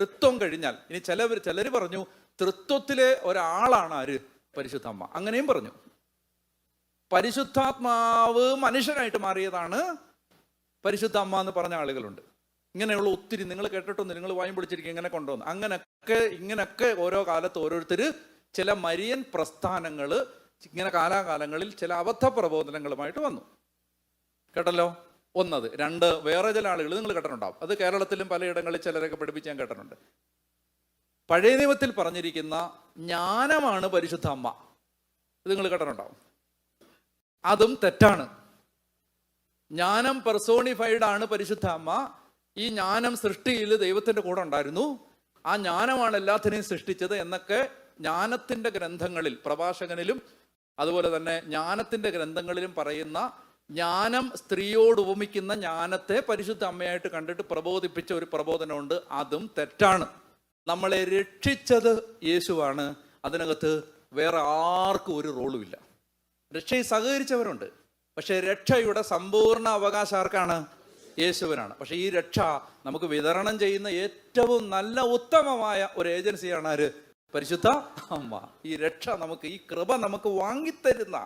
തൃത്വം കഴിഞ്ഞാൽ ഇനി ചിലർ പറഞ്ഞു തൃത്വത്തിലെ ഒരാളാണ് ആര്? പരിശുദ്ധ അമ്മ. അങ്ങനെയും പറഞ്ഞു. പരിശുദ്ധാത്മാവ് മനുഷ്യനായിട്ട് മാറിയതാണ് പരിശുദ്ധ അമ്മ എന്ന് പറഞ്ഞ ആളുകളുണ്ട്. ഇങ്ങനെയുള്ള ഒത്തിരി നിങ്ങൾ കേട്ടിട്ടൊന്നും, നിങ്ങൾ വായും പിടിച്ചിരിക്കും ഇങ്ങനെ കൊണ്ടുവന്നു. ഇങ്ങനൊക്കെ ഓരോ കാലത്ത് ഓരോരുത്തർ ചില മരിയൻ പ്രസ്ഥാനങ്ങൾ ഇങ്ങനെ കാലാകാലങ്ങളിൽ ചില അബദ്ധ പ്രബോധനങ്ങളുമായിട്ട് വന്നു. കേട്ടല്ലോ? ഒന്നത്. രണ്ട്, വേറെ ചില ആളുകൾ നിങ്ങൾ കേട്ടിട്ടുണ്ടാവും. അത് കേരളത്തിലും പലയിടങ്ങളിൽ ചിലരൊക്കെ പഠിപ്പിച്ച് ഞാൻ കേട്ടിട്ടുണ്ട്. പഴയ നിയമത്തിൽ പറഞ്ഞിരിക്കുന്ന ജ്ഞാനമാണ് പരിശുദ്ധ അമ്മ. ഇത് നിങ്ങൾ കേട്ടിട്ടുണ്ടാവും. അതും തെറ്റാണ്. ജ്ഞാനം പെർസോണിഫൈഡ് ആണ് പരിശുദ്ധ അമ്മ. ഈ ജ്ഞാനം സൃഷ്ടിയിൽ ദൈവത്തിന്റെ കൂടെ ഉണ്ടായിരുന്നു. ആ ജ്ഞാനമാണ് എല്ലാത്തിനെയും സൃഷ്ടിച്ചത് എന്നൊക്കെ ജ്ഞാനത്തിന്റെ ഗ്രന്ഥങ്ങളിൽ, പ്രഭാഷകനിലും അതുപോലെ തന്നെ ജ്ഞാനത്തിന്റെ ഗ്രന്ഥങ്ങളിലും പറയുന്ന ജ്ഞാനം, സ്ത്രീയോട് ഉപമിക്കുന്ന ജ്ഞാനത്തെ പരിശുദ്ധ അമ്മയായിട്ട് കണ്ടിട്ട് പ്രബോധിപ്പിച്ച ഒരു പ്രബോധനമുണ്ട്. അതും തെറ്റാണ്. നമ്മളെ രക്ഷിച്ചത് യേശുവാണ്. അതിനകത്ത് വേറെ ആർക്കും ഒരു റോളുമില്ല. രക്ഷയിൽ സഹകരിച്ചവരുണ്ട്, പക്ഷെ രക്ഷയുടെ സമ്പൂർണ്ണ അവകാശം ആർക്കാണ്? യേശുവിനാണ്. പക്ഷെ ഈ രക്ഷ നമുക്ക് വിതരണം ചെയ്യുന്ന ഏറ്റവും നല്ല ഉത്തമമായ ഒരു ഏജൻസിയാണ് ആര്? പരിശുദ്ധ അമ്മ. ഈ രക്ഷ നമുക്ക്, ഈ കൃപ നമുക്ക് വാങ്ങിത്തരുന്ന,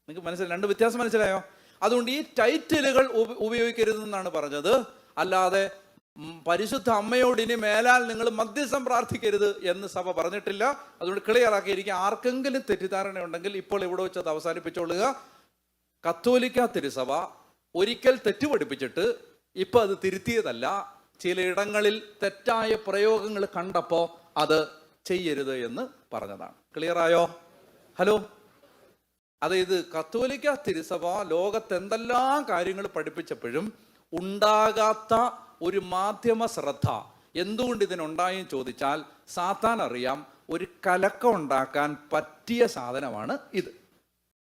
നിങ്ങൾക്ക് മനസ്സിലായി? രണ്ട് വ്യത്യാസം മനസ്സിലായോ? അതുകൊണ്ട് ഈ ടൈറ്റിലുകൾ ഉപയോഗിക്കരുതെന്നാണ് പറഞ്ഞത്. അല്ലാതെ പരിശുദ്ധ അമ്മയോട് ഇനി മേലാൽ നിങ്ങൾ മധ്യസ്ഥം പ്രാർത്ഥിക്കരുത് എന്ന് സഭ പറഞ്ഞിട്ടില്ല. അതുകൊണ്ട് ക്ലിയർ ആക്കിയിരിക്കുക. ആർക്കെങ്കിലും തെറ്റിദ്ധാരണ ഉണ്ടെങ്കിൽ ഇപ്പോൾ ഇവിടെ വെച്ചത് അവസാനിപ്പിച്ചോളുക. കത്തോലിക്ക തിരുസഭ ഒരിക്കൽ തെറ്റ് പഠിപ്പിച്ചിട്ട് ഇപ്പൊ അത് തിരുത്തിയതല്ല. ചിലയിടങ്ങളിൽ തെറ്റായ പ്രയോഗങ്ങൾ കണ്ടപ്പോൾ അത് ചെയ്യരുത് എന്ന് പറഞ്ഞതാണ്. ക്ലിയർ ആയോ? ഹലോ? അതായത് കത്തോലിക്ക തിരുസഭ ലോകത്ത് എന്തെല്ലാം കാര്യങ്ങൾ പഠിപ്പിച്ചപ്പോഴും ഉണ്ടാകാത്ത ഒരു മാധ്യമ ശ്രദ്ധ എന്തുകൊണ്ട് ഇതിനുണ്ടായെന്ന് ചോദിച്ചാൽ സാത്താൻ അറിയാം, ഒരു കലക്കം ഉണ്ടാക്കാൻ പറ്റിയ സാധനമാണ് ഇത്.